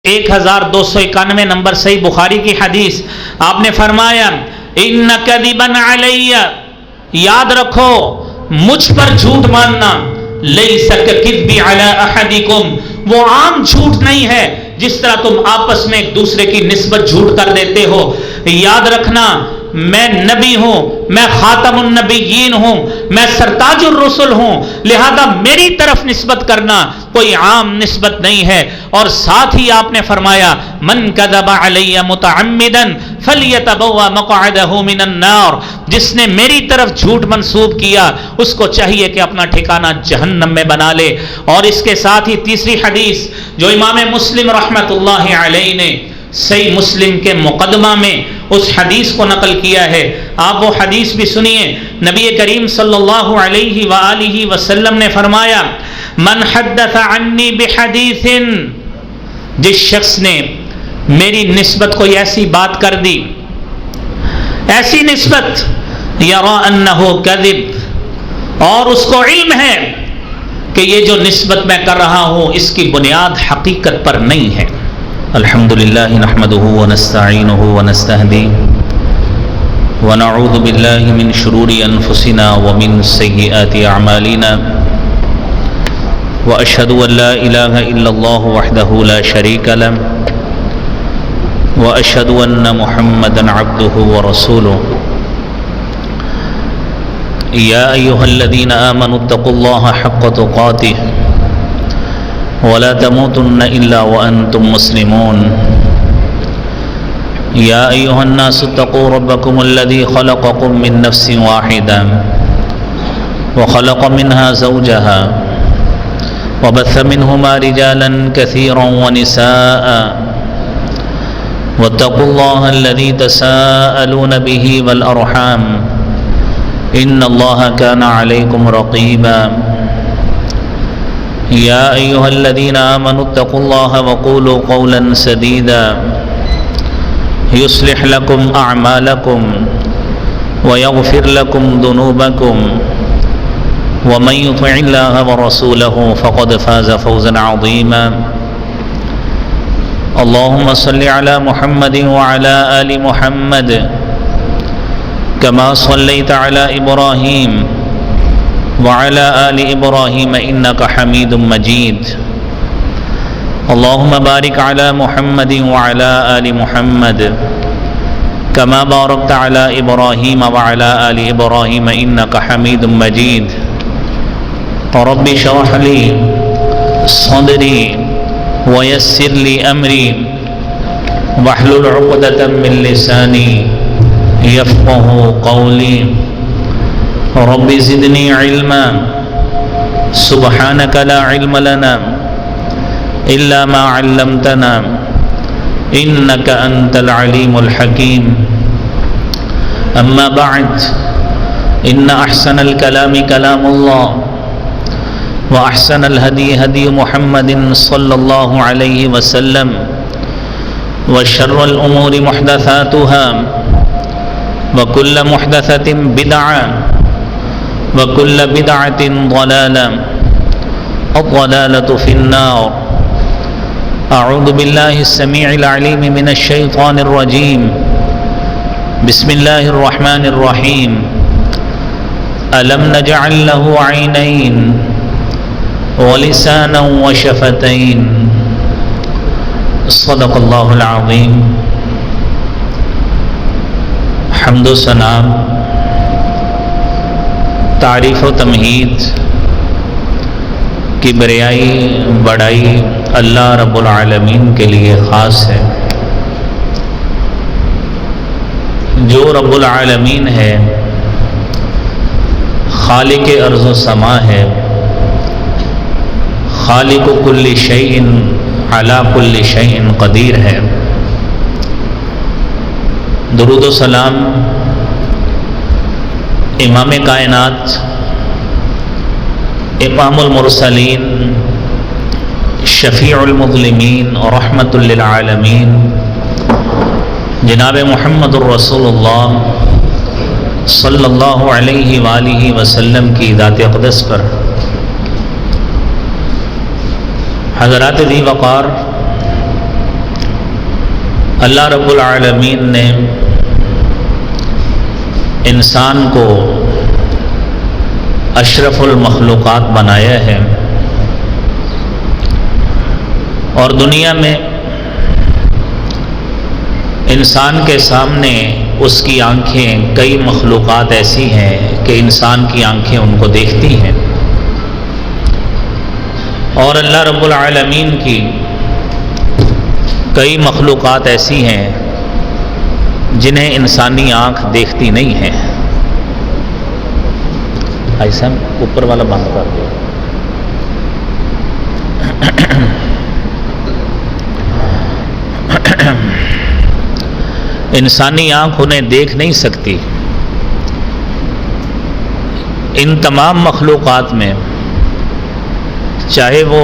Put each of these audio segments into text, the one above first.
1291 number صحیح بخاری کی حدیث، آپ نے فرمایا ان کذبا علی، یاد رکھو مجھ پر جھوٹ ماننا، لیس کذبی علی احدکم، وہ عام جھوٹ نہیں ہے جس طرح تم آپس میں ایک دوسرے کی نسبت جھوٹ کر دیتے ہو۔ یاد رکھنا میں نبی ہوں، میں خاتم النبیین ہوں، میں سرتاج الرسل ہوں، لہذا میری طرف نسبت کرنا کوئی عام نسبت نہیں ہے۔ اور ساتھ ہی آپ نے فرمایا من کذب علی متعمدا فلیتبوأ مقعدہ من النار، جس نے میری طرف جھوٹ منسوب کیا اس کو چاہیے کہ اپنا ٹھکانہ جہنم میں بنا لے۔ اور اس کے ساتھ ہی تیسری حدیث جو امام مسلم رحمۃ اللہ علیہ نے صحیح مسلم کے مقدمہ میں اس حدیث کو نقل کیا ہے، آپ وہ حدیث بھی سنیے۔ نبی کریم صلی اللہ علیہ وآلہ وسلم نے فرمایا من حدث عنی بحدیث، جس شخص نے میری نسبت کوئی ایسی بات کر دی، ایسی نسبت یرا انہ کذب، اور اس کو علم ہے کہ یہ جو نسبت میں کر رہا ہوں اس کی بنیاد حقیقت پر نہیں ہے۔ الحمدللہ نحمدہ ونستعینہ ونستہدیہ ونعوذ باللہ من شرور انفسنا ومن سیئات اعمالنا واشہد ان لا الہ الا اللہ وحدہ لا شریک لہ واشہد ان محمدا عبدہ ورسولہ یا ایہا الذین آمنوا اتقوا اللہ حق تقاتہ ولا تموتن الا وانتم مسلمون یا ایہا الناس اتقوا ربکم الذی خلقکم من نفس واحدہ وخلق منها زوجها وبث منهما رجالا كثيرا ونساء واتقوا الله الذي تساءلون به والأرحام إن الله كان عليكم رقيبا يا أيها الذين آمنوا اتقوا الله وقولوا قولا سديدا يصلح لكم أعمالكم ويغفر لكم ذنوبكم ومن يطع الله ورسوله فقد فاز فوزا عظيما اللهم صل على محمد وعلى آل محمد كما صليت على إبراهيم وعلى آل إبراهيم إنك حميد مجيد اللهم بارك على محمد وعلى آل محمد كما باركت على إبراهيم وعلى آل إبراهيم إنك حميد مجيد رب اشرح لي صدري ويسر لي أمري واحلل عقدة من لساني يفقه قولي رب زدني علما سبحانك لا علم لنا إلا ما علمتنا إنك أنت العليم الحكيم أما بعد إن أحسن الكلام كلام الله وأحسن الهدي هدي محمد صلى الله عليه وسلم وشر الأمور محدثاتها وكل محدثة بدعة وكل بدعة ضلالة الضلالة في النار أعوذ بالله السميع العليم من الشيطان الرجيم بسم الله الرحمن الرحيم ألم نجعل له عينين ولسانا وشفتين صدق اللہ العظیم۔ حمد و ثنا، تعریف و تمہید کی بریائی بڑائی اللہ رب العالمین کے لیے خاص ہے۔ جو رب العالمین ہے، خالق ارض و سما ہے، خالق کل شیء علی کل شیء قدیر ہے۔ درود و سلام امام کائنات، امام المرسلین، شفیع المظلمین اور رحمت للعالمین جناب محمد الرسول اللہ صلی اللہ علیہ وآلہ وسلم کی ذات اقدس پر، حضرات ذی وقار اللہ رب العالمین نے انسان کو اشرف المخلوقات بنایا ہے، اور دنیا میں انسان کے سامنے اس کی آنکھیں کئی مخلوقات ایسی ہیں کہ انسان کی آنکھیں ان کو دیکھتی ہیں، اور اللہ رب العالمین کی کئی مخلوقات ایسی ہیں جنہیں انسانی آنکھ دیکھتی نہیں ہے۔ ایسا اوپر والا بند کر دو۔ انسانی آنکھ انہیں دیکھ نہیں سکتی۔ ان تمام مخلوقات میں چاہے وہ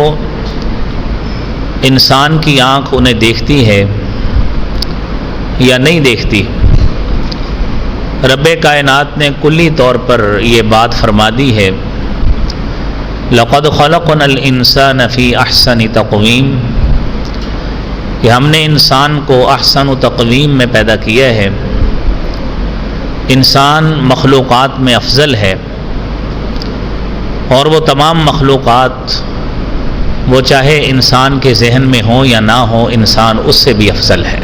انسان کی آنکھ انہیں دیکھتی ہے یا نہیں دیکھتی، رب کائنات نے کلی طور پر یہ بات فرما دی ہے، لَقَدْ خَلَقْنَا الْإِنسَانَ فِي أَحْسَنِ تَقْوِيمٍ، کہ ہم نے انسان کو احسن تقویم میں پیدا کیا ہے۔ انسان مخلوقات میں افضل ہے، اور وہ تمام مخلوقات وہ چاہے انسان کے ذہن میں ہوں یا نہ ہوں، انسان اس سے بھی افضل ہے۔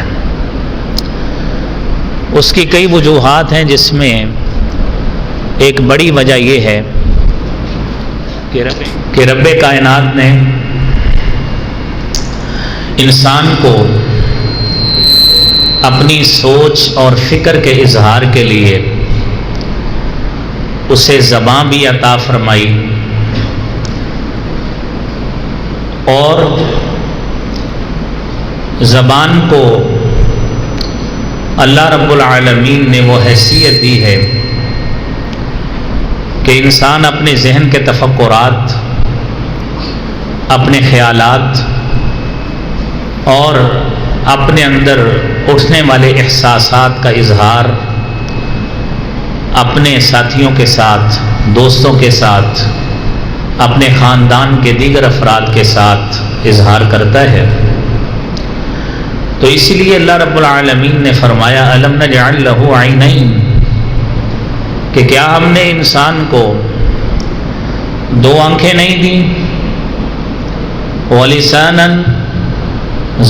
اس کی کئی وجوہات ہیں، جس میں ایک بڑی وجہ یہ ہے کہ رب کائنات نے انسان کو اپنی سوچ اور فکر کے اظہار کے لیے اسے زبان بھی عطا فرمائی، اور زبان کو اللہ رب العالمین نے وہ حیثیت دی ہے کہ انسان اپنے ذہن کے تفکرات، اپنے خیالات اور اپنے اندر اٹھنے والے احساسات کا اظہار اپنے ساتھیوں کے ساتھ، دوستوں کے ساتھ، اپنے خاندان کے دیگر افراد کے ساتھ اظہار کرتا ہے۔ تو اسی لیے اللہ رب العالمین نے فرمایا أَلَمْ نَجْعَلْ لَهُ عَيْنَيْنِ، کہ کیا ہم نے انسان کو دو آنکھیں نہیں دیں، وَلِسَانًا،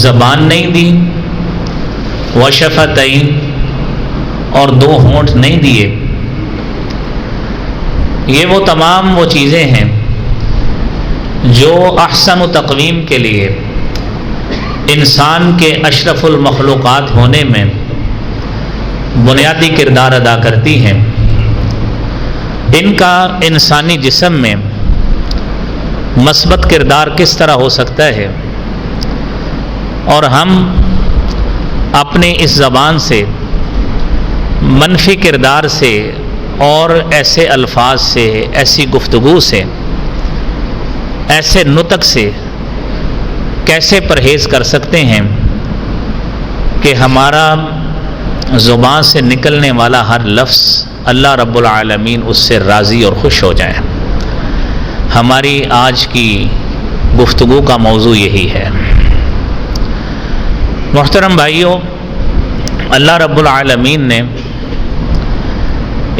زبان نہیں دی، وَشَفَتَيْنِ، اور دو ہونٹ نہیں دیے۔ یہ وہ تمام وہ چیزیں ہیں جو احسن تقویم کے لیے انسان کے اشرف المخلوقات ہونے میں بنیادی کردار ادا کرتی ہیں۔ ان کا انسانی جسم میں مثبت کردار کس طرح ہو سکتا ہے، اور ہم اپنے اس زبان سے منفی کردار سے اور ایسے الفاظ سے، ایسی گفتگو سے، ایسے نطق سے کیسے پرہیز کر سکتے ہیں کہ ہمارا زبان سے نکلنے والا ہر لفظ اللہ رب العالمین اس سے راضی اور خوش ہو جائے۔ ہماری آج کی گفتگو کا موضوع یہی ہے۔ محترم بھائیوں، اللہ رب العالمین نے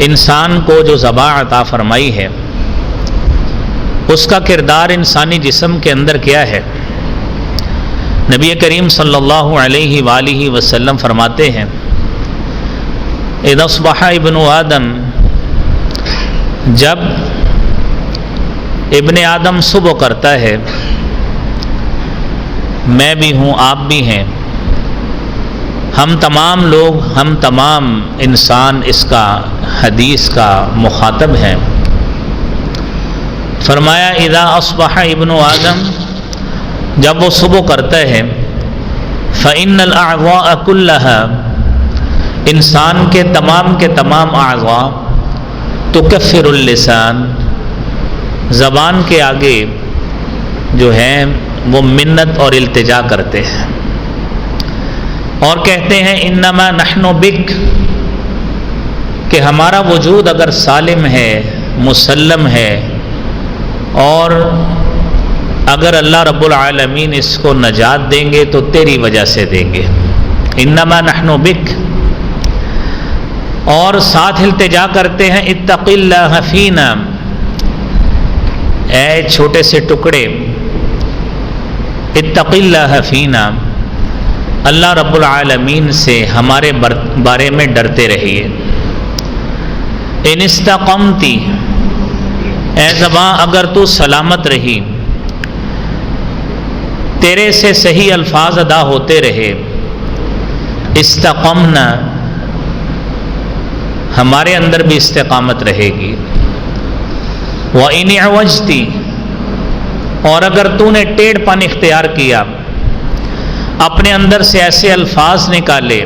انسان کو جو زبان عطا فرمائی ہے، اس کا کردار انسانی جسم کے اندر کیا ہے؟ نبی کریم صلی اللہ علیہ وآلہ وسلم فرماتے ہیں، اذا اصبح ابن آدم، جب ابن آدم صبح کرتا ہے، میں بھی ہوں، آپ بھی ہیں، ہم تمام لوگ، ہم تمام انسان اس کا حدیث کا مخاطب ہیں۔ فرمایا اذا اصبح ابن آدم، جب وہ صبح کرتا ہے، فإن الأعضاء كلها، انسان کے تمام اعضاء، تکفر اللسان، زبان کے آگے جو ہیں وہ منت اور التجا کرتے ہیں، اور کہتے ہیں انما نحن بک، کہ ہمارا وجود اگر سالم ہے، مسلم ہے، اور اگر اللہ رب العالمین اس کو نجات دیں گے تو تیری وجہ سے دیں گے، انما نحن بک، اور ساتھ التجا کرتے ہیں اتق اللہ فینا، اے چھوٹے سے ٹکڑے اتق اللہ فینا، اللہ رب العالمین سے ہمارے بارے میں ڈرتے رہیے. ان استقمتی، اے زباں اگر تو سلامت رہی، تیرے سے صحیح الفاظ ادا ہوتے رہے، استقمنا، ہمارے اندر بھی استقامت رہے گی. وَإِنِ اعوجتی، اور اگر تو نے ٹیڑھ پن اختیار کیا، اپنے اندر سے ایسے الفاظ نکالے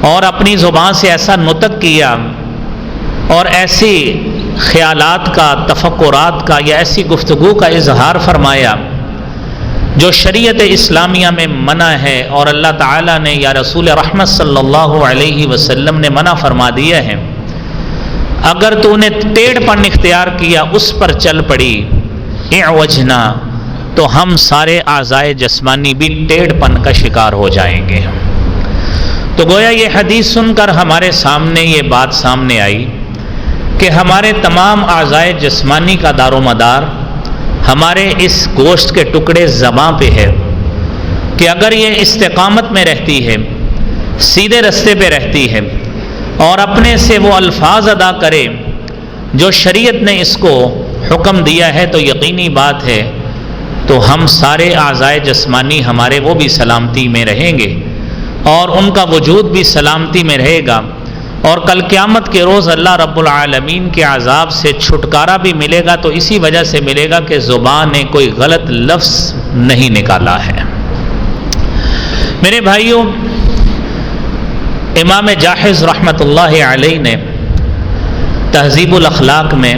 اور اپنی زبان سے ایسا نطق کیا اور ایسی خیالات کا، تفکرات کا یا ایسی گفتگو کا اظہار فرمایا جو شریعت اسلامیہ میں منع ہے اور اللہ تعالیٰ نے یا رسول رحمت صلی اللہ علیہ وسلم نے منع فرما دیا ہے، اگر تو نے ٹیڑھ پن اختیار کیا، اس پر چل پڑی، اعوجنا، تو ہم سارے اعضائے جسمانی بھی ٹیڑھ پن کا شکار ہو جائیں گے. تو گویا یہ حدیث سن کر ہمارے سامنے یہ بات سامنے آئی کہ ہمارے تمام اعضائے جسمانی کا دار و مدار ہمارے اس گوشت کے ٹکڑے زباں پہ ہے کہ اگر یہ استقامت میں رہتی ہے، سیدھے رستے پہ رہتی ہے اور اپنے سے وہ الفاظ ادا کرے جو شریعت نے اس کو حکم دیا ہے، تو یقینی بات ہے تو ہم سارے اعضائے جسمانی ہمارے وہ بھی سلامتی میں رہیں گے اور ان کا وجود بھی سلامتی میں رہے گا، اور کل قیامت کے روز اللہ رب العالمین کے عذاب سے چھٹکارا بھی ملے گا. تو اسی وجہ سے ملے گا کہ زبان نے کوئی غلط لفظ نہیں نکالا ہے. میرے بھائیوں، امام جاحظ رحمۃ اللہ علیہ نے تہذیب الاخلاق میں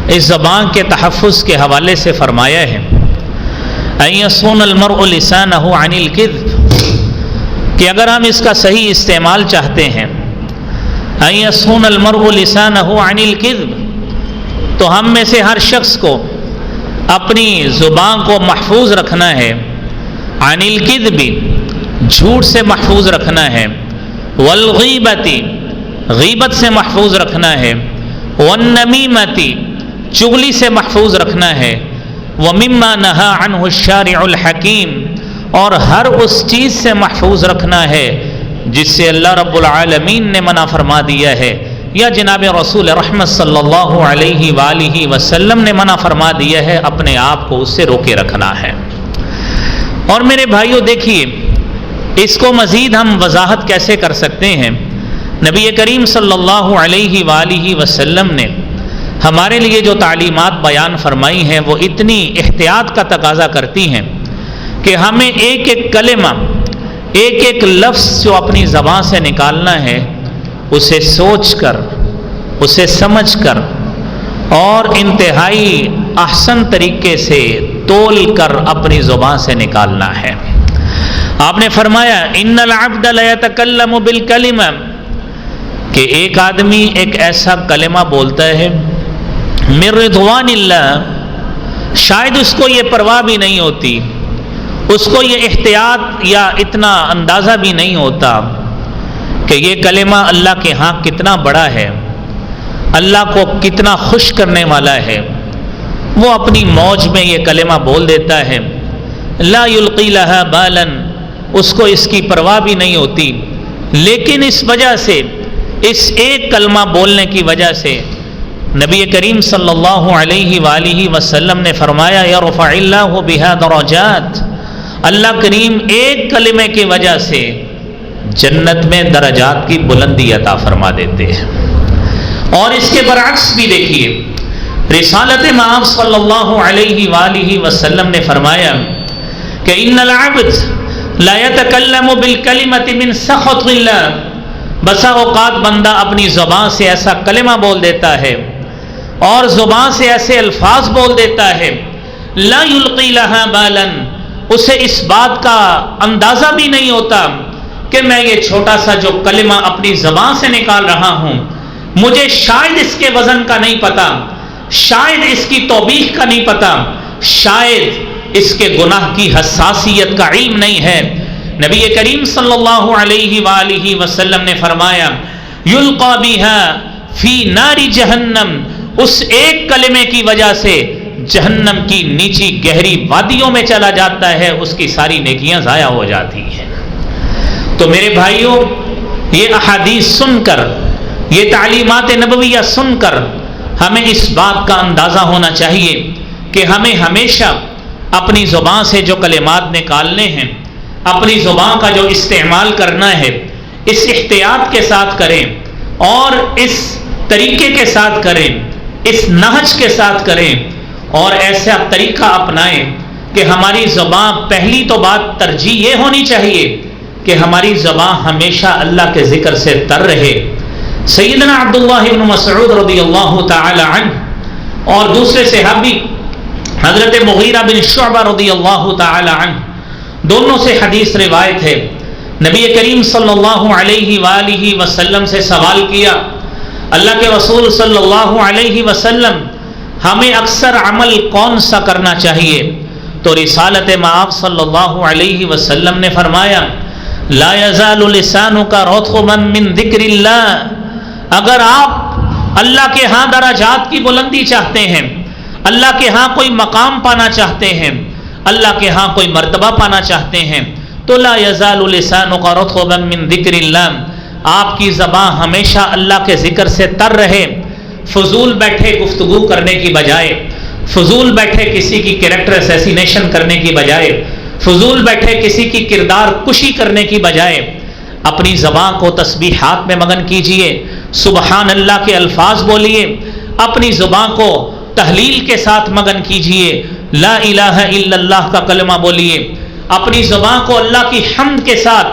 اس زبان کے تحفظ کے حوالے سے فرمایا ہے ان یصون المرء لسانہ عن الکذب، کہ اگر ہم اس کا صحیح استعمال چاہتے ہیں، ان یصون المرء لسانہ عن الکذب، تو ہم میں سے ہر شخص کو اپنی زبان کو محفوظ رکھنا ہے، عن الکذب، جھوٹ سے محفوظ رکھنا ہے، والغیبۃ، غیبت سے محفوظ رکھنا ہے، والنمیمۃ، چغلی سے محفوظ رکھنا ہے، ومما نہى عنہ الشارع الحکیم، اور ہر اس چیز سے محفوظ رکھنا ہے جس سے اللہ رب العالمین نے منع فرما دیا ہے یا جناب رسول رحمت صلی اللہ علیہ وآلہ وسلم نے منع فرما دیا ہے، اپنے آپ کو اس سے روکے رکھنا ہے. اور میرے بھائیوں دیکھیے، اس کو مزید ہم وضاحت کیسے کر سکتے ہیں. نبی کریم صلی اللہ علیہ وآلہ وسلم نے ہمارے لیے جو تعلیمات بیان فرمائی ہیں وہ اتنی احتیاط کا تقاضا کرتی ہیں کہ ہمیں ایک ایک کلمہ، ایک ایک لفظ جو اپنی زبان سے نکالنا ہے، اسے سوچ کر، اسے سمجھ کر اور انتہائی احسن طریقے سے تول کر اپنی زبان سے نکالنا ہے. آپ نے فرمایا ان العبد لیتکلم بالکلمہ، کہ ایک آدمی ایک ایسا کلمہ بولتا ہے من رضوان اللہ، شاید اس کو یہ پرواہ بھی نہیں ہوتی، اس کو یہ احتیاط یا اتنا اندازہ بھی نہیں ہوتا کہ یہ کلمہ اللہ کے ہاں کتنا بڑا ہے، اللہ کو کتنا خوش کرنے والا ہے. وہ اپنی موج میں یہ کلمہ بول دیتا ہے، لا یلقی لہا بالا، اس کو اس کی پرواہ بھی نہیں ہوتی، لیکن اس وجہ سے، اس ایک کلمہ بولنے کی وجہ سے نبی کریم صلی اللہ علیہ وآلہ وسلم نے فرمایا یرفع اللہ بہا درجات، اللہ کریم ایک کلمے کی وجہ سے جنت میں درجات کی بلندی عطا فرما دیتے ہیں. اور اس کے برعکس بھی دیکھیے، رسالت مآب صلی اللہ علیہ وآلہ وسلم نے فرمایا کہ ان العبد لا يتکلم بالکلمۃ من سخط اللہ، بسا اوقات بندہ اپنی زبان سے ایسا کلمہ بول دیتا ہے اور زبان سے ایسے الفاظ بول دیتا ہے، لا یلقی لہا بالا، اسے اس بات کا اندازہ بھی نہیں ہوتا کہ میں یہ چھوٹا سا جو کلمہ اپنی زبان سے نکال رہا ہوں، مجھے شاید اس کے وزن کا نہیں پتا، شاید اس کی توبیخ کا نہیں پتا، شاید اس کے گناہ کی حساسیت کا علم نہیں ہے، نبی کریم صلی اللہ علیہ وآلہ وسلم نے فرمایا یلقا بہا فی نار جہنم، اس ایک کلمے کی وجہ سے جہنم کی نیچی گہری وادیوں میں چلا جاتا ہے، اس کی ساری نیکیاں ضائع ہو جاتی ہیں۔ تو میرے بھائیوں، یہ احادیث سن کر، یہ تعلیمات نبویہ سن کر ہمیں اس بات کا اندازہ ہونا چاہیے کہ ہمیں ہمیشہ اپنی زبان سے جو کلمات نکالنے ہیں، اپنی زبان کا جو استعمال کرنا ہے، اس احتیاط کے ساتھ کریں اور اس طریقے کے ساتھ کریں، اس نہج کے ساتھ کریں، اور ایسا طریقہ اپنائیں کہ ہماری زبان، پہلی تو بات ترجیح یہ ہونی چاہیے کہ ہماری زبان ہمیشہ اللہ کے ذکر سے تر رہے۔ سیدنا عبداللہ بن مسعود رضی اللہ تعالی عنہ اور دوسرے صحابی حضرت مغیرہ بن شعبہ رضی اللہ تعالی عنہ، دونوں سے حدیث روایت ہے، نبی کریم صلی اللہ علیہ وآلہ وسلم سے سوال کیا، اللہ کے رسول صلی اللہ علیہ وسلم ہمیں اکثر عمل کون سا کرنا چاہیے؟ تو رسالت مآب صلی اللہ علیہ وسلم نے فرمایا لا یزال لسانک رطبا من ذکر اللہ، اگر آپ اللہ کے ہاں درجات کی بلندی چاہتے ہیں، اللہ کے ہاں کوئی مقام پانا چاہتے ہیں، اللہ کے ہاں کوئی مرتبہ پانا چاہتے ہیں، تو لا یزال لسانک رطبا من ذکر اللہ، آپ کی زبان ہمیشہ اللہ کے ذکر سے تر رہے، فضول بیٹھے گفتگو کرنے کی بجائے، فضول بیٹھے کسی کی کریکٹر اسیسینیشن کرنے کی بجائے، فضول بیٹھے کسی کی کردار کشی کرنے کی بجائے اپنی زبان کو تسبیحات میں مگن کیجئے، سبحان اللہ کے الفاظ بولیے، اپنی زبان کو تحلیل کے ساتھ مگن کیجئے، لا الہ الا اللہ کا کلمہ بولیے، اپنی زبان کو اللہ کی حمد کے ساتھ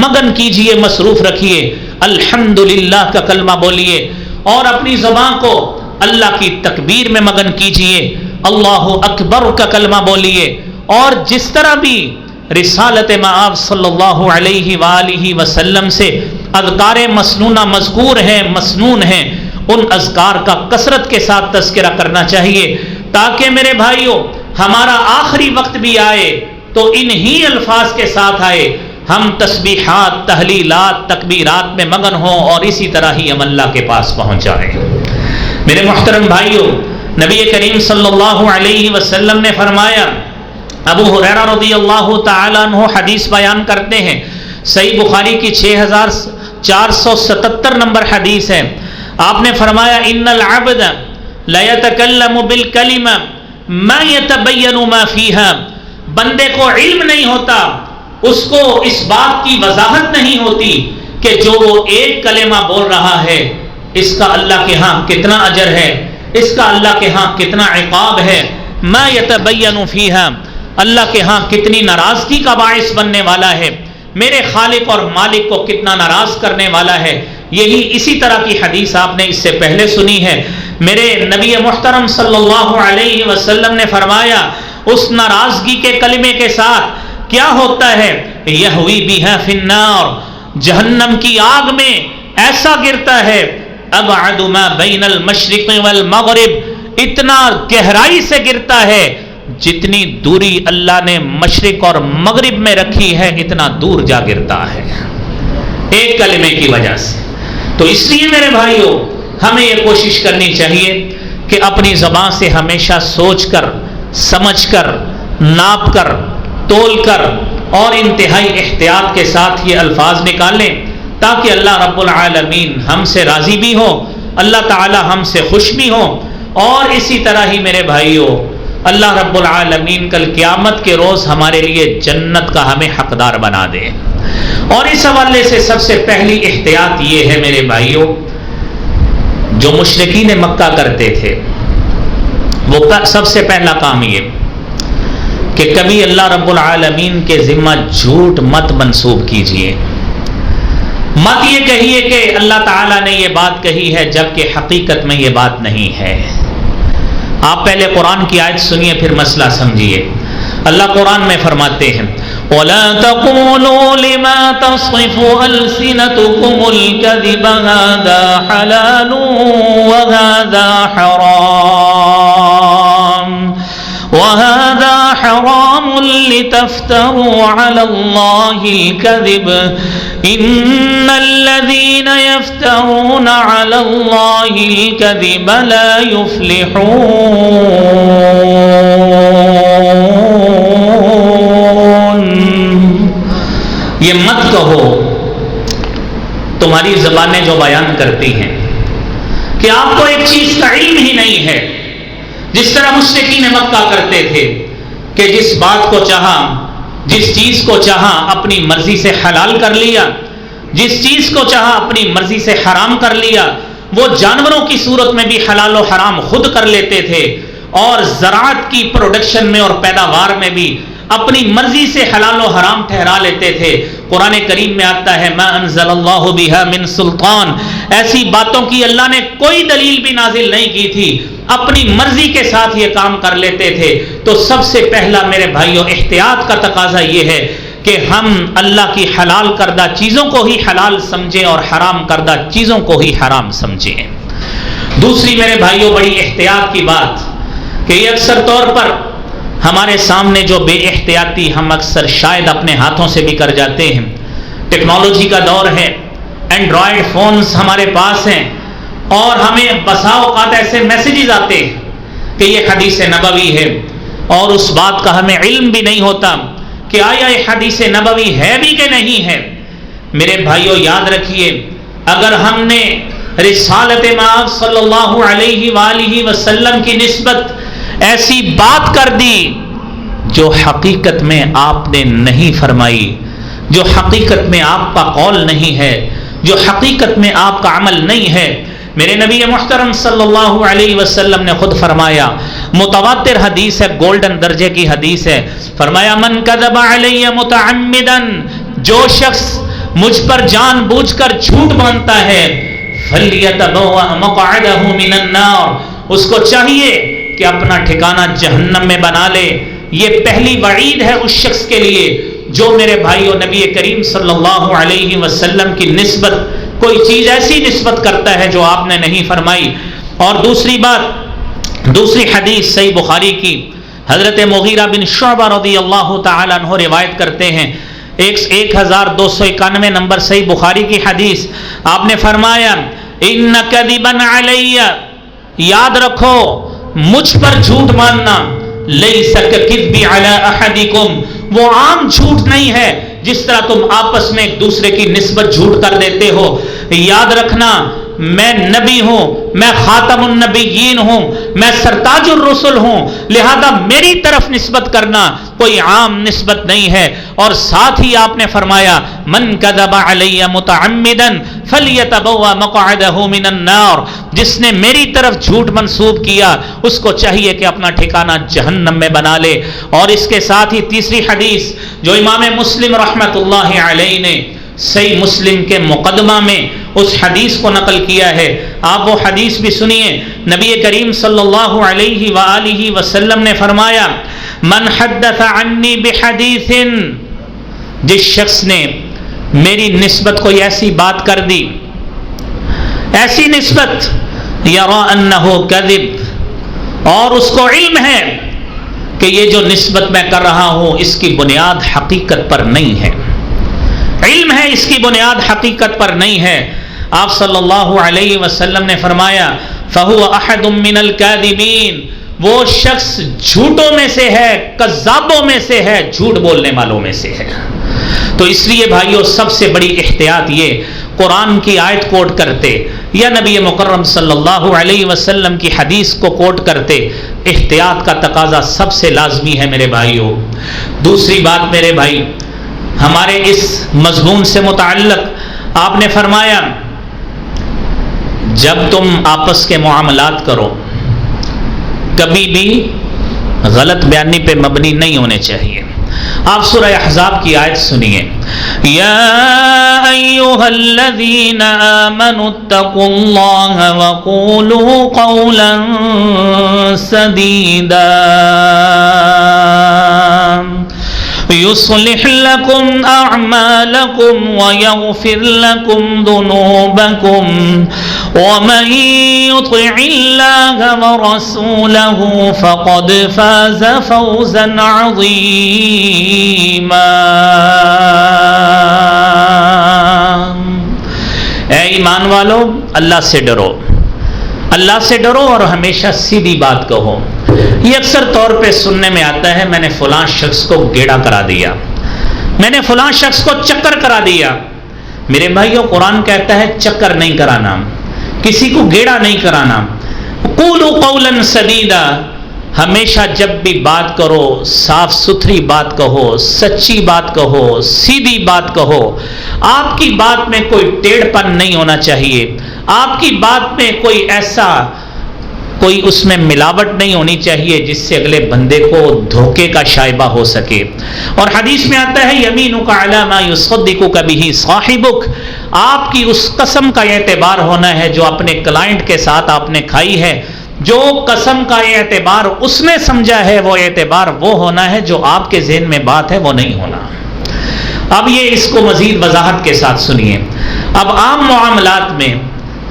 مگن کیجئے، مصروف رکھیے، الحمدللہ کا کلمہ بولیے، اور اپنی زبان کو اللہ کی تکبیر میں مگن کیجئے، اللہ اکبر کا کلمہ بولیے، اور جس طرح بھی رسالت مآب صلی اللہ علیہ وآلہ وسلم سے اذکار مسنونہ مذکور ہیں، مسنون ہیں، ان اذکار کا کثرت کے ساتھ تذکرہ کرنا چاہیے، تاکہ میرے بھائیوں ہمارا آخری وقت بھی آئے تو انہی الفاظ کے ساتھ آئے، ہم تسبیحات، تحلیلات، تکبیرات میں مگن ہوں، اور اسی طرح ہی ہم اللہ کے پاس پہنچ جائیں۔ میرے محترم بھائیوں، نبی کریم صلی اللہ علیہ وسلم نے فرمایا، ابو ہریرہ رضی اللہ تعالیٰ عنہ حدیث بیان کرتے ہیں، صحیح بخاری کی 6477 نمبر حدیث ہے، آپ نے فرمایا ان العبد لیتکلم بالکلمہ ما یتبین ما فیہا، بندے کو علم نہیں ہوتا، اس کو اس بات کی وضاحت نہیں ہوتی کہ جو وہ ایک کلمہ بول رہا ہے اس کا اللہ کے ہاں کتنا اجر ہے، اس کا اللہ کے ہاں کتنا عقاب ہے، ما یتبین فیہا، اللہ کے ہاں کتنی ناراضگی کا باعث بننے والا ہے، میرے خالق اور مالک کو کتنا ناراض کرنے والا ہے۔ یہی اسی طرح کی حدیث آپ نے اس سے پہلے سنی ہے، میرے نبی محترم صلی اللہ علیہ وسلم نے فرمایا اس ناراضگی کے کلمے کے ساتھ کیا ہوتا ہے، یہوی بہا فی النار، جہنم کی آگ میں ایسا گرتا ہے، ابعد ما بین المشرق والمغرب، اتنا گہرائی سے گرتا ہے جتنی دوری اللہ نے مشرق اور مغرب میں رکھی ہے اتنا دور جا گرتا ہے، ایک کلمے کی وجہ سے۔ تو اس لیے میرے بھائیوں ہمیں یہ کوشش کرنی چاہیے کہ اپنی زبان سے ہمیشہ سوچ کر، سمجھ کر، ناپ کر، تول کر اور انتہائی احتیاط کے ساتھ یہ الفاظ نکالیں، تاکہ اللہ رب العالمین ہم سے راضی بھی ہو، اللہ تعالی ہم سے خوش بھی ہو، اور اسی طرح ہی میرے بھائیوں اللہ رب العالمین کل قیامت کے روز ہمارے لیے جنت کا ہمیں حقدار بنا دے۔ اور اس حوالے سے سب سے پہلی احتیاط یہ ہے میرے بھائیوں، جو مشرکین مکہ کرتے تھے، وہ سب سے پہلا کام یہ کہ کبھی اللہ رب العالمین کے ذمہ جھوٹ مت منسوب کیجئے، مت یہ کہیے کہ اللہ تعالیٰ نے یہ بات کہی ہے جبکہ حقیقت میں یہ بات نہیں ہے۔ آپ پہلے قرآن کی آیت سنیے پھر مسئلہ سمجھیے۔ اللہ قرآن میں فرماتے ہیں وَلَا تَقُولُوا لِمَا تَصِفُ أَلْسِنَتُكُمُ الْكَذِبَ هَذَا حَلَالٌ وَهَذَا حَرَامٌ لتفتروا على الله الكذب إن الذين يفترون على الله الكذب لا يفلحون. یہ مت کہو تمہاری زبانیں جو بیان کرتی ہیں کہ آپ کو ایک چیز کا علم ہی نہیں ہے، جس طرح مشرکین مکہ کرتے تھے کہ جس بات کو چاہا، جس چیز کو چاہا اپنی مرضی سے حلال کر لیا، جس چیز کو چاہا اپنی مرضی سے حرام کر لیا. وہ جانوروں کی صورت میں بھی حلال و حرام خود کر لیتے تھے، اور زراعت کی پروڈکشن میں اور پیداوار میں بھی اپنی مرضی سے حلال و حرام ٹھہرا لیتے تھے. قرآن کریم میں آتا ہے ما انزل اللہ بہا من سلطان، ایسی باتوں کی اللہ نے کوئی دلیل بھی نازل نہیں کی تھی، اپنی مرضی کے ساتھ یہ کام کر لیتے تھے. تو سب سے پہلا میرے بھائیوں احتیاط کا تقاضا یہ ہے کہ ہم اللہ کی حلال کردہ چیزوں کو ہی حلال سمجھیں اور حرام کردہ چیزوں کو ہی حرام سمجھیں. دوسری میرے بھائیوں بڑی احتیاط کی بات کہ یہ اکثر طور پر ہمارے سامنے جو بے احتیاطی ہم اکثر شاید اپنے ہاتھوں سے بھی کر جاتے ہیں. ٹیکنالوجی کا دور ہے، اینڈرائڈ فونز ہمارے پاس ہیں، اور ہمیں بسا اوقات ایسے میسیجز آتے ہیں کہ یہ حدیث نبوی ہے، اور اس بات کا ہمیں علم بھی نہیں ہوتا کہ آیا یہ حدیث نبوی ہے بھی کہ نہیں ہے. میرے بھائیوں یاد رکھیے، اگر ہم نے رسالت مآب صلی اللہ علیہ وآلہ وسلم کی نسبت ایسی بات کر دی جو حقیقت میں آپ نے نہیں فرمائی، جو حقیقت میں آپ کا قول نہیں ہے، جو حقیقت میں آپ کا عمل نہیں ہے. میرے نبی محترم صلی اللہ علیہ وسلم نے خود فرمایا، متواتر حدیث ہے، گولڈن درجے کی حدیث ہے، فرمایا من کذب علی متعمدا، جو شخص مجھ پر جان بوجھ کر جھوٹ باندھتا ہے، فلیتبوأ مقعدہ من النار، اس کو چاہیے کہ اپنا ٹھکانہ جہنم میں بنا لے. یہ پہلی وعید ہے اس شخص کے لیے جو میرے بھائیوں نبی کریم صلی اللہ علیہ وسلم کی نسبت کوئی چیز ایسی نسبت کرتا ہے جو آپ نے نہیں فرمائی. اور دوسری بات، دوسری حدیث صحیح بخاری کی، حضرت مغیرہ بن شعبہ رضی اللہ تعالی عنہ روایت کرتے ہیں، 1291 نمبر صحیح بخاری کی حدیث. آپ نے فرمایا ان کذبا علی، یاد رکھو مجھ پر جھوٹ ماننا، لیس کذبی علی احدکم، وہ عام جھوٹ نہیں ہے جس طرح تم آپس میں ایک دوسرے کی نسبت جھوٹ کر دیتے ہو. یاد رکھنا میں نبی ہوں، میں خاتم النبیین ہوں، میں سرتاج الرسل ہوں، لہذا میری طرف نسبت کرنا کوئی عام نسبت نہیں ہے. اور ساتھ ہی آپ نے فرمایا من کذب علی متعمدا فلیتبوأ مقعدہ من النار، جس نے میری طرف جھوٹ منسوب کیا اس کو چاہیے کہ اپنا ٹھکانہ جہنم میں بنا لے. اور اس کے ساتھ ہی تیسری حدیث جو امام مسلم رحمۃ اللہ علیہ نے صحیح مسلم کے مقدمہ میں اس حدیث کو نقل کیا ہے، آپ وہ حدیث بھی سنیے. نبی کریم صلی اللہ علیہ وآلہ وسلم نے فرمایا من حدث عنی بحدیث، جس شخص نے میری نسبت کوئی ایسی بات کر دی، ایسی نسبت یرا انہ کذب، اور اس کو علم ہے کہ یہ جو نسبت میں کر رہا ہوں اس کی بنیاد حقیقت پر نہیں ہے، علم ہے اس کی بنیاد حقیقت پر نہیں ہے. آپ صلی اللہ علیہ وسلم نے فرمایا فَهُوَ أَحَدٌ مِّنَ الْكَاذِبِينَ، وہ شخص جھوٹوں میں سے ہے، کذابوں میں سے ہے، جھوٹ بولنے والوں میں سے ہے. تو اس لیے بھائیوں سب سے بڑی احتیاط یہ، قرآن کی آیت کوٹ کرتے یا نبی مکرم صلی اللہ علیہ وسلم کی حدیث کو کوٹ کرتے، احتیاط کا تقاضا سب سے لازمی ہے میرے بھائیوں. دوسری بات میرے بھائی، ہمارے اس مضمون سے متعلق آپ نے فرمایا جب تم آپس کے معاملات کرو کبھی بھی غلط بیانی پہ مبنی نہیں ہونے چاہیے. آپ سورہ احزاب کی آیت سنیے، یا ایھا الذین آمنوا اتقوا اللہ وقولوا قولا سدیدا يصلح لكم أعمالكم ويغفر لكم ذنوبكم ومن يطع الله ورسوله فقد فاز فوزا عظيما۔ اے ایمان والو، اللہ سے ڈرو، اللہ سے ڈرو اور ہمیشہ سیدھی بات کہو۔ یہ اکثر طور پہ سننے میں آتا ہے میں نے فلاں شخص کو گیڑا کرا دیا، میں نے فلاں شخص کو چکر کرا دیا۔ میرے بھائیو، قرآن کہتا ہے چکر نہیں کرانا، کسی کو گیڑا نہیں کرانا۔ قولوا قولا سدیدا، ہمیشہ جب بھی بات کرو صاف ستھری بات کہو، سچی بات کہو، سیدھی بات کہو۔ آپ کی بات میں کوئی ٹیڑھ پن نہیں ہونا چاہیے، آپ کی بات میں کوئی ایسا کوئی اس میں ملاوٹ نہیں ہونی چاہیے جس سے اگلے بندے کو دھوکے کا شائبہ ہو سکے۔ اور حدیث میں آتا ہے یمینک علی ما یصدقک بہ صاحبک، آپ کی اس قسم کا اعتبار ہونا ہے جو اپنے کلائنٹ کے ساتھ آپ نے کھائی ہے۔ جو قسم کا اعتبار اس نے سمجھا ہے وہ اعتبار وہ ہونا ہے، جو آپ کے ذہن میں بات ہے وہ نہیں ہونا۔ اب یہ اس کو مزید وضاحت کے ساتھ سنیے۔ اب عام معاملات میں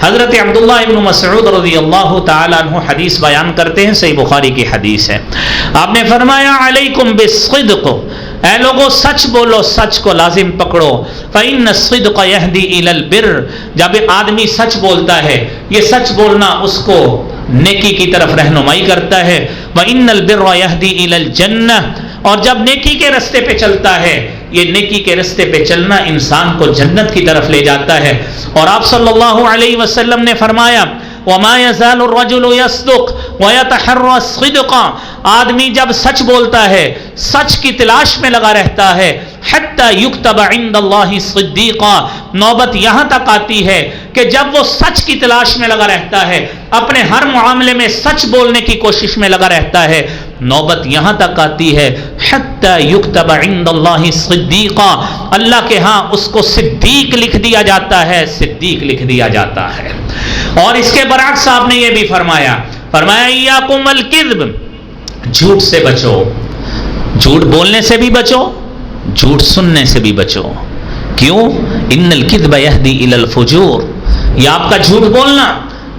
حضرت عبداللہ ابن مسعود رضی اللہ تعالیٰ عنہ حدیث بیان کرتے ہیں، صحیح بخاری کی حدیث ہے۔ آپ نے فرمایا علیکم بالصدق، اے لوگو سچ بولو، سچ کو لازم پکڑو۔ فإن الصدق يهدي إلى البر، جب آدمی سچ بولتا ہے یہ سچ بولنا اس کو نیکی کی طرف رہنمائی کرتا ہے۔ وإن البر يهدي إلى الجنة، اور جب نیکی کے رستے پہ چلتا ہے یہ نیکی کے رستے پہ چلنا انسان کو جنت کی طرف لے جاتا ہے۔ اور آپ صلی اللہ علیہ وسلم نے فرمایا وما يزال الرجل يصدق ويتحرى الصدق، آدمی جب سچ بولتا ہے سچ کی تلاش میں لگا رہتا ہے، حتى يكتب عند الله صديقا، نوبت یہاں تک آتی ہے کہ جب وہ سچ کی تلاش میں لگا رہتا ہے، اپنے ہر معاملے میں سچ بولنے کی کوشش میں لگا رہتا ہے، نوبت یہاں تک آتی ہے حتى يكتب عند الله صديقا، اللہ کے ہاں اس کو صدیق لکھ دیا جاتا ہے، صدیق لکھ دیا جاتا ہے۔ اور اس کے برعکس آپ نے یہ بھی فرمایا ایاکم الکذب، جھوٹ سے بچو، جھوٹ بولنے سے بھی بچو، جھوٹ سننے سے بھی بچو۔ کیوں؟ ان الکذب یہدی الی الفجور، یہ آپ کا جھوٹ بولنا،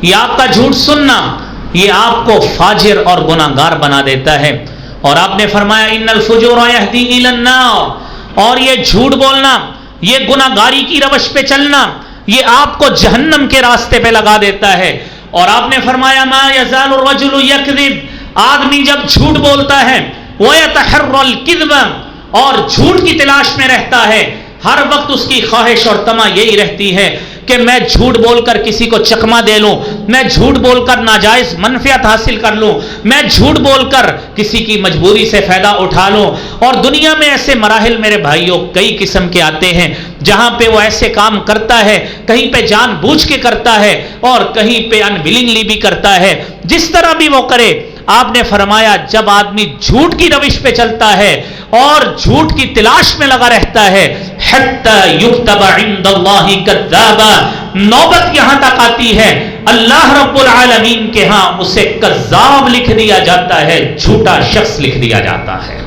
یہ آپ کا جھوٹ سننا، یہ آپ کو فاجر اور گناہگار بنا دیتا ہے۔ اور آپ نے فرمایا ان الفجور یہدی الی النار، اور یہ جھوٹ بولنا، یہ گناہگاری کی روش پہ چلنا، یہ آپ کو جہنم کے راستے پہ لگا دیتا ہے۔ اور آپ نے فرمایا ما یزال الرجل یکذب، آدمی جب جھوٹ بولتا ہے ویتحری الکذب، اور جھوٹ کی تلاش میں رہتا ہے، ہر وقت اس کی خواہش اور طمع یہی رہتی ہے کہ میں جھوٹ بول کر کسی کو چکما دے لوں، میں جھوٹ بول کر ناجائز منفعت حاصل کر لوں، میں جھوٹ بول کر کسی کی مجبوری سے فائدہ اٹھا لوں۔ اور دنیا میں ایسے مراحل میرے بھائیوں کئی قسم کے آتے ہیں جہاں پہ وہ ایسے کام کرتا ہے، کہیں پہ جان بوجھ کے کرتا ہے اور کہیں پہ انویلنگلی بھی کرتا ہے، جس طرح بھی وہ کرے۔ آپ نے فرمایا جب آدمی جھوٹ کی روش پہ چلتا ہے اور جھوٹ کی تلاش میں لگا رہتا ہے حتی یکتب عند اللہ کذابا، نوبت یہاں تک آتی ہے اللہ رب العالمین کے ہاں اسے کذاب لکھ دیا جاتا ہے، جھوٹا شخص لکھ دیا جاتا ہے۔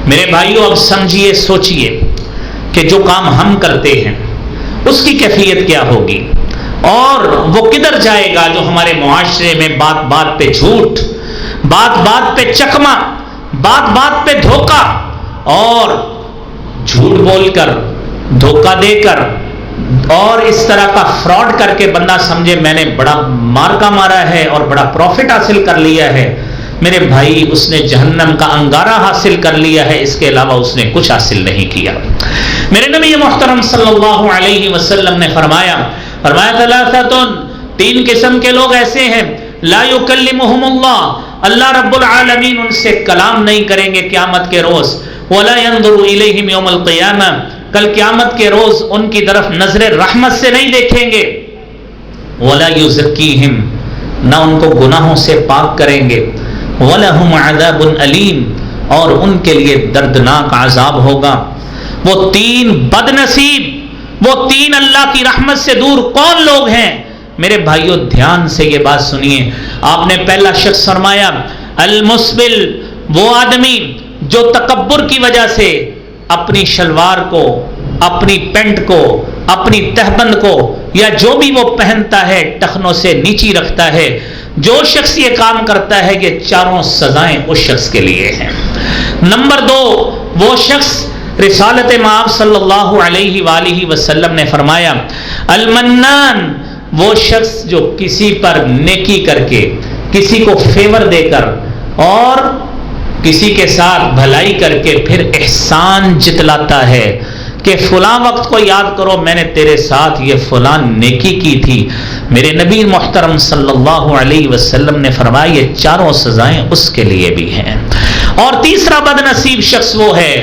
میرے بھائیوں اب سمجھیے، سوچئے کہ جو کام ہم کرتے ہیں اس کی کیفیت کیا ہوگی اور وہ کدھر جائے گا جو ہمارے معاشرے میں بات بات پہ جھوٹ، بات بات پہ چکما، بات بات پہ دھوکہ، اور جھوٹ بول کر، دھوکہ دے کر اور اس طرح کا فراڈ کر کے بندہ سمجھے میں نے بڑا مارکا مارا ہے اور بڑا پروفٹ حاصل کر لیا ہے۔ میرے بھائی اس نے جہنم کا انگارہ حاصل کر لیا ہے، اس کے علاوہ اس نے کچھ حاصل نہیں کیا۔ میرے نبی محترم صلی اللہ علیہ وسلم نے فرمایا ثلاثۃ، تین قسم کے لوگ ایسے ہیں لا یکلمہم اللہ، اللہ رب العالمین ان سے کلام نہیں کریں گے قیامت کے روز، ولا ينظر الیہم یوم القیامہ، کل قیامت کے روز ان کی طرف نظر رحمت سے نہیں دیکھیں گے، ولا یزکیہم، نہ ان کو گناہوں سے پاک کریں گے، وَلَهُمْ عَذَابٌ أَلِيمٌ، اور ان کے لیے دردناک عذاب ہوگا۔ وہ تین بد نصیب، وہ تین اللہ کی رحمت سے دور کون لوگ ہیں؟ میرے بھائیوں دھیان سے یہ بات سنیے۔ آپ نے پہلا شخص فرمایا المسبل، وہ آدمی جو تکبر کی وجہ سے اپنی شلوار کو، اپنی پینٹ کو، اپنی تہبند کو یا جو بھی وہ پہنتا ہے ٹخنوں سے نیچی رکھتا ہے، جو شخص یہ کام کرتا ہے یہ چاروں سزائیں اس شخص کے لیے ہیں۔ نمبر 2، وہ شخص رسالت مآب صلی اللہ علیہ وآلہ وسلم نے فرمایا المنان، وہ شخص جو کسی پر نیکی کر کے، کسی کو فیور دے کر اور کسی کے ساتھ بھلائی کر کے پھر احسان جتلاتا ہے کہ فلاں وقت کو یاد کرو میں نے تیرے ساتھ یہ فلاں نیکی کی تھی، میرے نبی محترم صلی اللہ علیہ وسلم نے فرمایا یہ چاروں سزائیں اس کے لیے بھی ہیں۔ اور تیسرا بد نصیب شخص وہ ہے،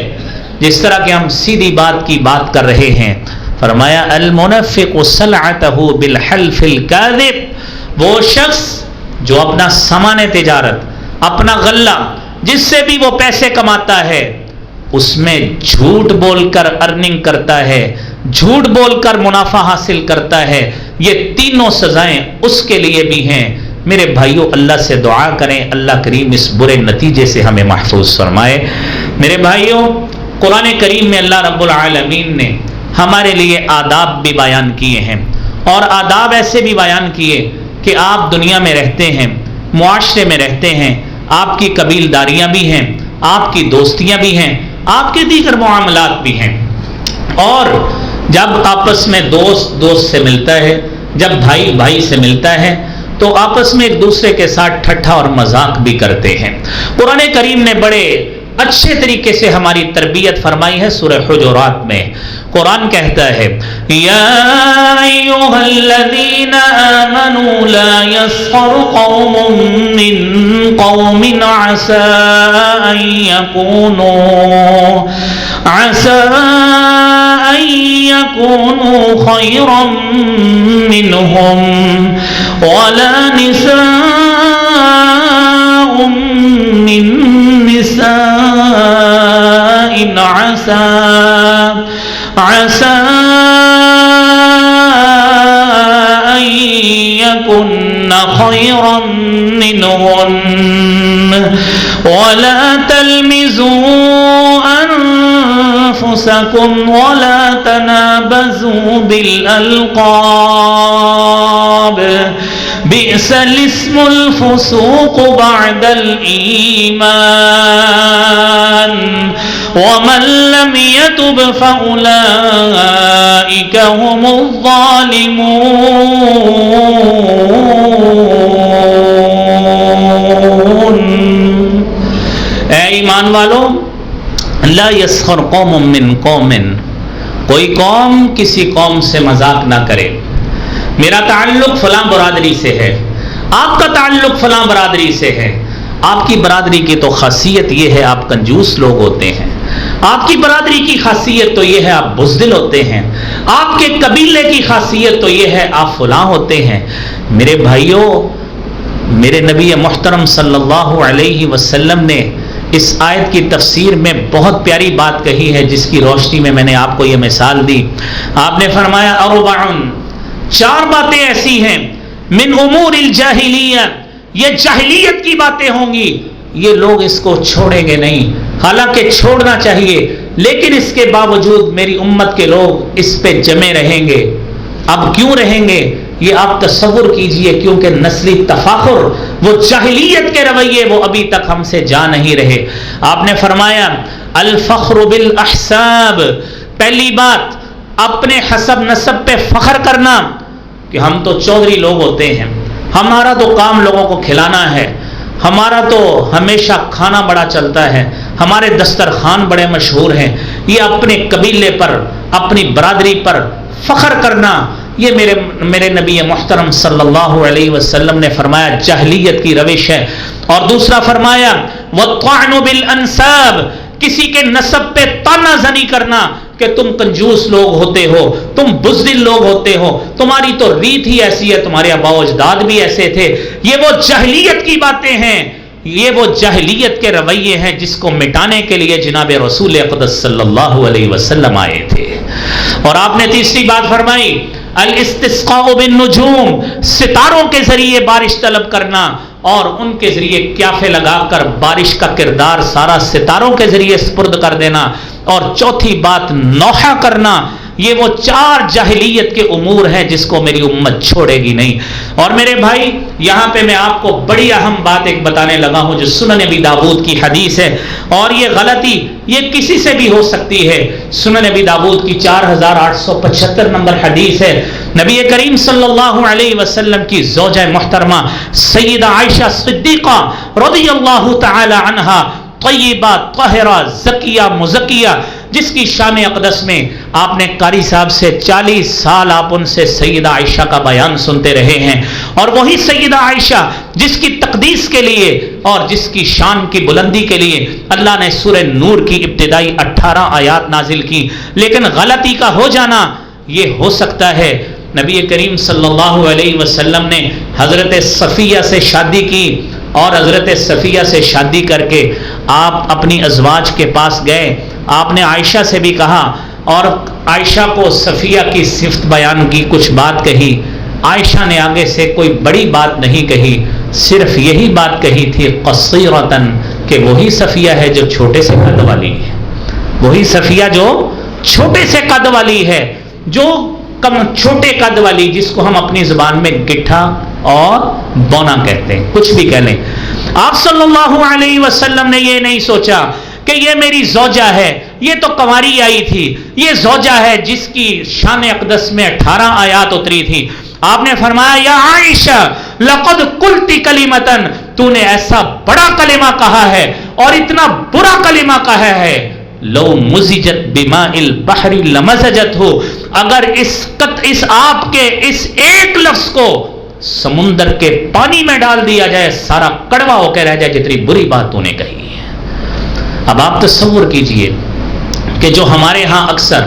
جس طرح کہ ہم سیدھی بات کی بات کر رہے ہیں، فرمایا المنفق صلعته بالحلف الكاذب، وہ شخص جو اپنا سامان تجارت، اپنا غلہ جس سے بھی وہ پیسے کماتا ہے اس میں جھوٹ بول کر ارننگ کرتا ہے، جھوٹ بول کر منافع حاصل کرتا ہے، یہ تینوں سزائیں اس کے لیے بھی ہیں۔ میرے بھائیوں، اللہ سے دعا کریں اللہ کریم اس برے نتیجے سے ہمیں محفوظ فرمائے۔ میرے بھائیوں، قرآن کریم میں اللہ رب العالمین نے ہمارے لیے آداب بھی بیان کیے ہیں، اور آداب ایسے بھی بیان کیے کہ آپ دنیا میں رہتے ہیں، معاشرے میں رہتے ہیں، آپ کی قبیلداریاں بھی ہیں، آپ کی دوستیاں بھی ہیں، آپ کے دیگر معاملات بھی ہیں، اور جب آپس میں دوست سے ملتا ہے، جب بھائی سے ملتا ہے تو آپس میں ایک دوسرے کے ساتھ ٹھٹھا اور مذاق بھی کرتے ہیں۔ قرآن کریم نے بڑے اچھے طریقے سے ہماری تربیت فرمائی ہے۔ سورہ حجرات میں قرآن کہتا ہے یا ایھا الذین آمنوا لا یسخر قوم من قوم عسى ان یکونوا خیرا منهم ولا نساء من نساء عسى أن يكن خيرا منهن ولا تلمزوا أنفسكم ولا تنابزوا بالألقاب بئس الاسم الفسوق بعد الإيمان ومن لم يتب فأولئك هم الظالمون۔ اے ایمان والو، لا یسخر قوم من قوم، کوئی قوم کسی قوم سے مذاق نہ کرے۔ میرا تعلق فلاں برادری سے ہے، آپ کا تعلق فلاں برادری سے ہے، آپ کی برادری کی تو خاصیت یہ ہے آپ کنجوس لوگ ہوتے ہیں، آپ کی برادری کی خاصیت تو یہ ہے آپ بزدل ہوتے ہیں، آپ کے قبیلے کی خاصیت تو یہ ہے آپ فلاں ہوتے ہیں۔ میرے بھائیوں، میرے نبی محترم صلی اللہ علیہ وسلم نے اس آیت کی تفسیر میں بہت پیاری بات کہی ہے، جس کی روشنی میں میں نے آپ کو یہ مثال دی۔ آپ نے فرمایا اربعن، چار باتیں ایسی ہیں من امور الجاہلیہ، یہ جاہلیت کی باتیں ہوں گی، یہ لوگ اس کو چھوڑیں گے نہیں، حالانکہ چھوڑنا چاہیے، لیکن اس کے باوجود میری امت کے لوگ اس پہ جمے رہیں گے۔ اب کیوں رہیں گے یہ آپ تصور کیجئے، کیونکہ نسلی تفاخر، وہ جاہلیت کے رویے وہ ابھی تک ہم سے جا نہیں رہے۔ آپ نے فرمایا الفخر بالاحساب، پہلی بات اپنے حسب نسب پہ فخر کرنا کہ ہم تو چودھری لوگ ہوتے ہیں، ہمارا تو کام لوگوں کو کھلانا ہے، ہمارا تو ہمیشہ کھانا بڑا چلتا ہے، ہمارے دسترخوان بڑے مشہور ہیں۔ یہ اپنے قبیلے پر، اپنی برادری پر فخر کرنا، یہ میرے نبی محترم صلی اللہ علیہ وسلم نے فرمایا جاہلیت کی روش ہے۔ اور دوسرا فرمایا والطعن بالانساب، کسی کے نسب پہ طعنہ زنی کرنا کہ تم کنجوس لوگ ہوتے ہو، تم بزدل لوگ ہوتے ہو، تمہاری تو ریت ہی ایسی ہے، تمہارے آبا و اجداد بھی ایسے تھے۔ یہ وہ جاہلیت کی باتیں ہیں، یہ وہ جاہلیت کے رویے ہیں جس کو مٹانے کے لیے جناب رسول اقدس صلی اللہ علیہ وسلم آئے تھے۔ اور آپ نے تیسری بات فرمائی الاستسقاء بالنجوم، ستاروں کے ذریعے بارش طلب کرنا، اور ان کے ذریعے قیافے لگا کر بارش کا کردار سارا ستاروں کے ذریعے سپرد کر دینا، اور چوتھی بات نوحہ کرنا، یہ وہ 4 جاہلیت کے امور ہیں جس کو میری امت چھوڑے گی نہیں۔ اور میرے بھائی یہاں پہ میں آپ کو بڑی اہم بات ایک بتانے لگا ہوں جو سنن ابی داؤد کی حدیث ہے، اور یہ غلطی یہ کسی سے بھی ہو سکتی ہے۔ سنن ابی داؤد کی 4875 نمبر حدیث ہے، نبی کریم صلی اللہ علیہ وسلم کی زوجہ محترمہ سیدہ عائشہ صدیقہ رضی اللہ تعالی عنہا، طیبہ طاہرہ زکیہ مزکیہ، جس کی شان اقدس میں آپ نے قاری صاحب سے 40 سال آپ ان سے سیدہ عائشہ کا بیان سنتے رہے ہیں، اور وہی سیدہ عائشہ جس کی تقدیس کے لیے اور جس کی شان کی بلندی کے لیے اللہ نے سورہ نور کی ابتدائی 18 آیات نازل کی۔ لیکن غلطی کا ہو جانا یہ ہو سکتا ہے، نبی کریم صلی اللہ علیہ وسلم نے حضرت صفیہ سے شادی کی، اور حضرت صفیہ سے شادی کر کے آپ اپنی ازواج کے پاس گئے، آپ نے عائشہ سے بھی کہا، اور عائشہ کو صفیہ کی صفت بیان کی، کچھ بات کہی۔ عائشہ نے آگے سے کوئی بڑی بات نہیں کہی، صرف یہی بات کہی تھی قصیرتن، کہ وہی صفیہ ہے جو چھوٹے سے قد والی ہے، وہی صفیہ جو چھوٹے سے قد والی ہے، جو کم چھوٹے قد والی، جس کو ہم اپنی زبان میں گٹھا اور بونا کہتے ہیں، کچھ بھی کہہ لیں۔ آپ صلی اللہ علیہ وسلم نے یہ نہیں سوچا کہ یہ میری زوجہ ہے، یہ تو کنواری آئی تھی، یہ زوجہ ہے جس کی شان اقدس میں 18 آیات اتری تھی۔ آپ نے فرمایا یا عائشہ لقد قلت کلمتن، تو نے ایسا بڑا کلمہ کہا ہے اور اتنا برا کلمہ کہا ہے، لو مزجت بماء البحر لمزجت ہو، اگر اس آپ کے اس ایک لفظ کو سمندر کے پانی میں ڈال دیا جائے سارا کڑوا ہو کے رہ جائے، جتنی بری بات تو نے کہی ہے۔ اب آپ تصور کیجئے کہ جو ہمارے ہاں اکثر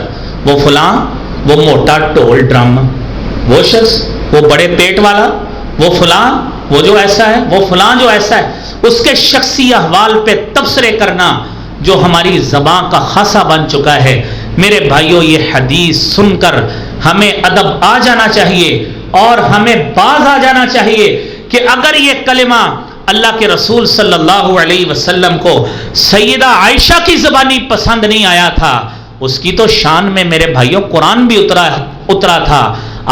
وہ فلاں، وہ موٹا ٹول ڈرم، وہ شخص، وہ بڑے پیٹ والا، وہ فلاں، وہ جو ایسا ہے، وہ فلاں جو ایسا ہے، اس کے شخصی احوال پہ تبصرے کرنا جو ہماری زبان کا خاصہ بن چکا ہے۔ میرے بھائیوں یہ حدیث سن کر ہمیں ادب آ جانا چاہیے، اور ہمیں باز آ جانا چاہیے کہ اگر یہ کلمہ اللہ کے رسول صلی اللہ علیہ وسلم کو سیدہ عائشہ کی زبانی پسند نہیں آیا تھا، اس کی تو شان میں میرے بھائیوں قرآن بھی اترا تھا۔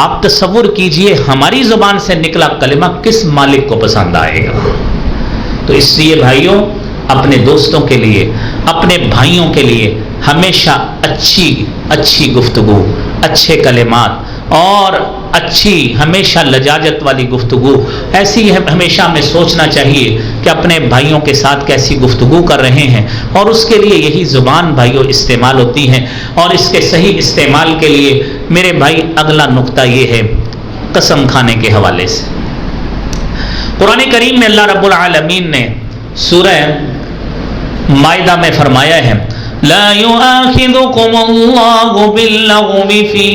آپ تصور کیجئے ہماری زبان سے نکلا کلمہ کس مالک کو پسند آئے گا؟ تو اس لیے بھائیوں اپنے دوستوں کے لیے، اپنے بھائیوں کے لیے ہمیشہ اچھی گفتگو، اچھے کلمات اور اچھی ہمیشہ لجاجت والی گفتگو، ایسی ہمیشہ ہمیں سوچنا چاہیے کہ اپنے بھائیوں کے ساتھ کیسی گفتگو کر رہے ہیں، اور اس کے لیے یہی زبان بھائیوں استعمال ہوتی ہے۔ اور اس کے صحیح استعمال کے لیے میرے بھائی اگلا نقطہ یہ ہے قسم کھانے کے حوالے سے۔ قرآن کریم میں اللہ رب العالمین نے سورہ مائدہ میں فرمایا ہے لا يؤاخذكم الله باللغو في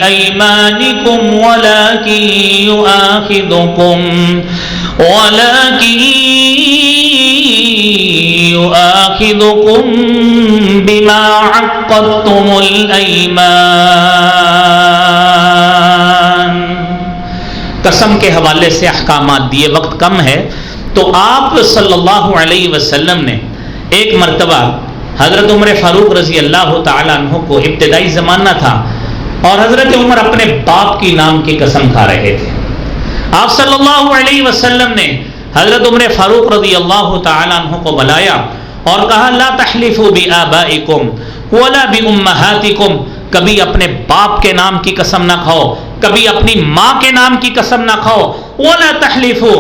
أيمانكم ولكن يؤاخذكم بما عقدتم الأيمان۔ قسم کے حوالے سے احکامات دیے، وقت کم ہے تو آپ صلی اللہ علیہ وسلم نے ایک مرتبہ حضرت عمر فاروق رضی اللہ تعالیٰ عنہ کو ابتدائی زمانہ تھا، اور حضرت عمر اپنے باپ کی نام کی قسم کھا رہے تھے۔ آپ صلی اللہ علیہ وسلم نے حضرت عمر فاروق رضی اللہ تعالیٰ عنہ کو بلایا اور کہا لا تحلفوا بآبائکم ولا بأمہاتکم، کبھی اپنے باپ کے نام کی قسم نہ کھاؤ، کبھی اپنی ماں کے نام کی قسم نہ کھاؤ، ولا تحلفوا،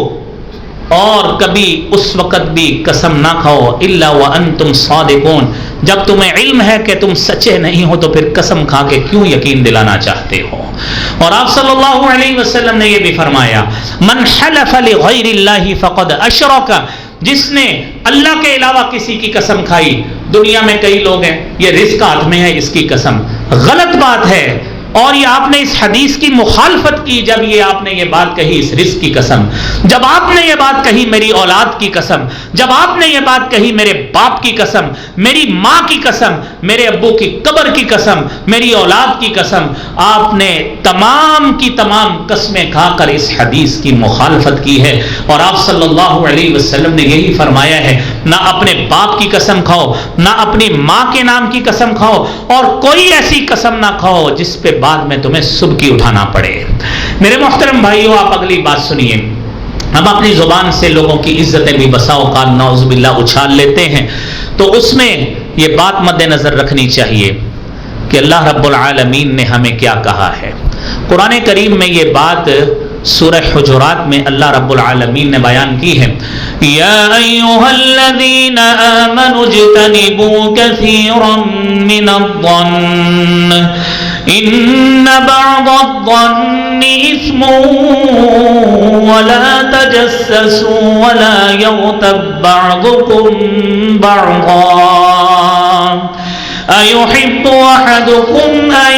اور کبھی اس وقت بھی قسم نہ کھاؤ الا وانتم صادقون، جب تمہیں علم ہے کہ تم سچے نہیں ہو تو پھر قسم کھا کے کیوں یقین دلانا چاہتے ہو۔ اور آپ صلی اللہ علیہ وسلم نے یہ بھی فرمایا من حلف لغیر اللہ فقد اشرک، جس نے اللہ کے علاوہ کسی کی قسم کھائی، دنیا میں کئی لوگ ہیں یہ رزق ہاتھ میں ہے اس کی قسم، غلط بات ہے، اور یہ آپ نے اس حدیث کی مخالفت کی جب یہ آپ نے یہ بات کہی اس رزق کی قسم، جب آپ نے یہ بات کہی میری اولاد کی قسم، جب آپ نے یہ بات کہی میرے باپ کی قسم، میری ماں کی قسم، میرے ابو کی قبر کی قسم، میری اولاد کی قسم، آپ نے تمام کی تمام قسمیں کھا کر اس حدیث کی مخالفت کی ہے۔ اور آپ صلی اللہ علیہ وسلم نے یہی فرمایا ہے، نہ اپنے باپ کی قسم کھاؤ، نہ اپنی ماں کے نام کی قسم کھاؤ، اور کوئی ایسی قسم نہ کھاؤ جس پہ بعد میں تمہیں سبکی اٹھانا پڑے۔ میرے محترم بھائیوں، آپ اگلی بات سنیے۔ ہم اپنی زبان سے لوگوں کی عزتیں بھی بسا اوقات نعوذ باللہ اچھال لیتے ہیں، تو اس میں یہ بات مد نظر رکھنی چاہیے کہ اللہ رب العالمین نے ہمیں کیا کہا ہے۔ قرآن کریم میں یہ بات سورہ حجرات میں اللہ رب العالمین نے بیان کی ہے، یا ایھا الذین آمنوا اجتنبوا کثیرا من الظن ان بعض الظن اثم ولا تجسسوا ولا یغتب بعضکم بعضا أيحب أحدكم أن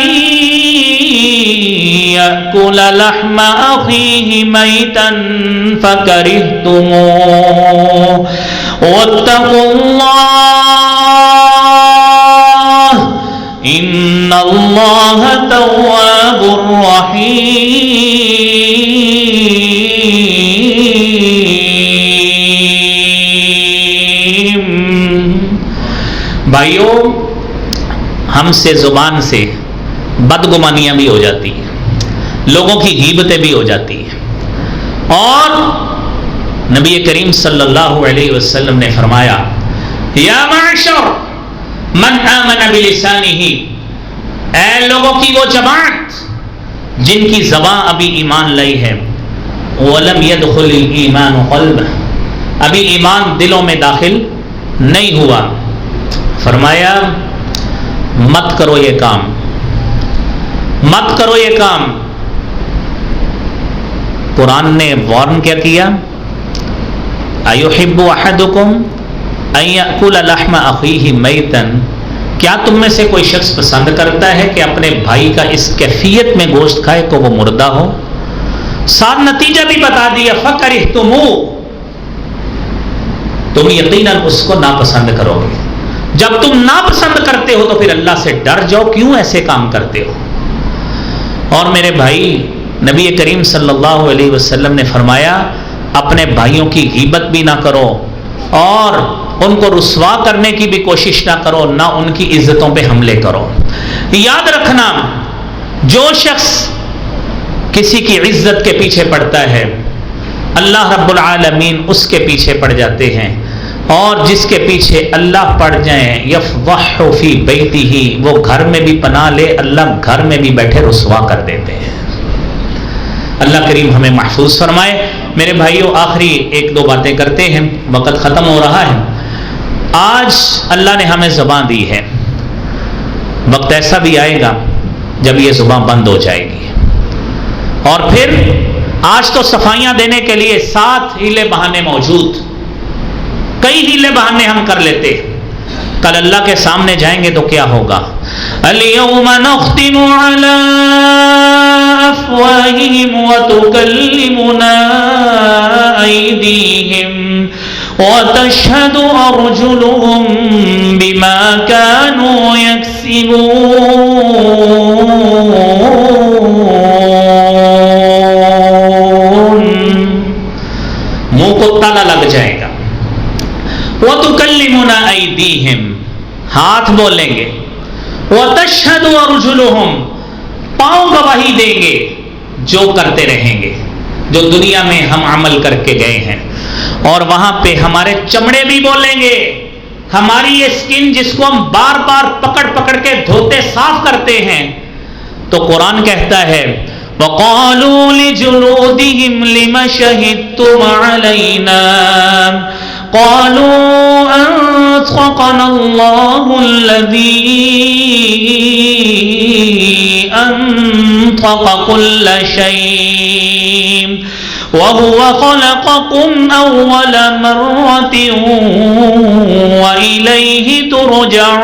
يأكل لحم أخيه ميتا فكرهتموه واتقوا الله إن الله تواب رحيم۔ بھائیو، ہم سے زبان سے بدگمانیاں بھی ہو جاتی ہیں، لوگوں کی غیبتیں بھی ہو جاتی ہیں، اور نبی کریم صلی اللہ علیہ وسلم نے فرمایا، یا معشر من آمن بلسانہ، اے لوگوں کی وہ جماعت جن کی زبان ابھی ایمان لائی ہے، ولم يدخل الایمان قلبہ، ابھی ایمان دلوں میں داخل نہیں ہوا، فرمایا مت کرو یہ کام، مت کرو یہ کام۔ قرآن نے وارن کیا کیا، ایحب احدکم ان یأکل لحم اخیہ میتا، کیا تم میں سے کوئی شخص پسند کرتا ہے کہ اپنے بھائی کا اس کیفیت میں گوشت کھائے کہ وہ مردہ ہو؟ ساتھ نتیجہ بھی بتا دیا، فکرہتموہ، تم یقیناً اس کو ناپسند کرو گے۔ جب تم ناپسند کرتے ہو تو پھر اللہ سے ڈر جاؤ، کیوں ایسے کام کرتے ہو؟ اور میرے بھائی، نبی کریم صلی اللہ علیہ وسلم نے فرمایا، اپنے بھائیوں کی غیبت بھی نہ کرو اور ان کو رسوا کرنے کی بھی کوشش نہ کرو، نہ ان کی عزتوں پہ حملے کرو۔ یاد رکھنا، جو شخص کسی کی عزت کے پیچھے پڑتا ہے، اللہ رب العالمین اس کے پیچھے پڑ جاتے ہیں، اور جس کے پیچھے اللہ پڑ جائیں، یفضح فی بیتہ، وہ گھر میں بھی پناہ لے، اللہ گھر میں بھی بیٹھے رسوا کر دیتے ہیں۔ اللہ کریم ہمیں محفوظ فرمائے۔ میرے بھائیوں، آخری ایک دو باتیں کرتے ہیں، وقت ختم ہو رہا ہے۔ آج اللہ نے ہمیں زبان دی ہے، وقت ایسا بھی آئے گا جب یہ زبان بند ہو جائے گی، اور پھر آج تو صفائیاں دینے کے لیے 7 ہیلے بہانے موجود، کئی ہیلے بہانے ہم کر لیتے، کل اللہ کے سامنے جائیں گے تو کیا ہوگا؟ اليوم نختم على افواہہم وتکلمنا ایدیہم وتشہد ارجلہم بما كانوا یکسبون، منہ کو تالا لگ جائے گا۔ وَتُكَلِّمُنَا أَيْدِيهِمْ، ہاتھ بولیں گے، وَتَشْهَدُ أَرْجُلُهُمْ، پاؤں گواہی دیں گے، جو کرتے رہیں گے، جو دنیا میں ہم عمل کر کے گئے ہیں، اور وہاں پہ ہمارے چمڑے بھی بولیں گے، ہماری یہ سکن جس کو ہم بار بار پکڑ پکڑ کے دھوتے صاف کرتے ہیں۔ تو قرآن کہتا ہے، وَقَالُوا لِجُلُودِهِمْ لِمَ شَهِدتُّمْ عَلَيْنَا قَالُوا أَنطَقَنَا اللَّهُ الَّذِي أَنطَقَ كُلَّ شَيْءٍ وَهُوَ خَلَقَكُمْ أَوَّلَ مَرَّةٍ وَإِلَيْهِ تُرْجَعُونَ۔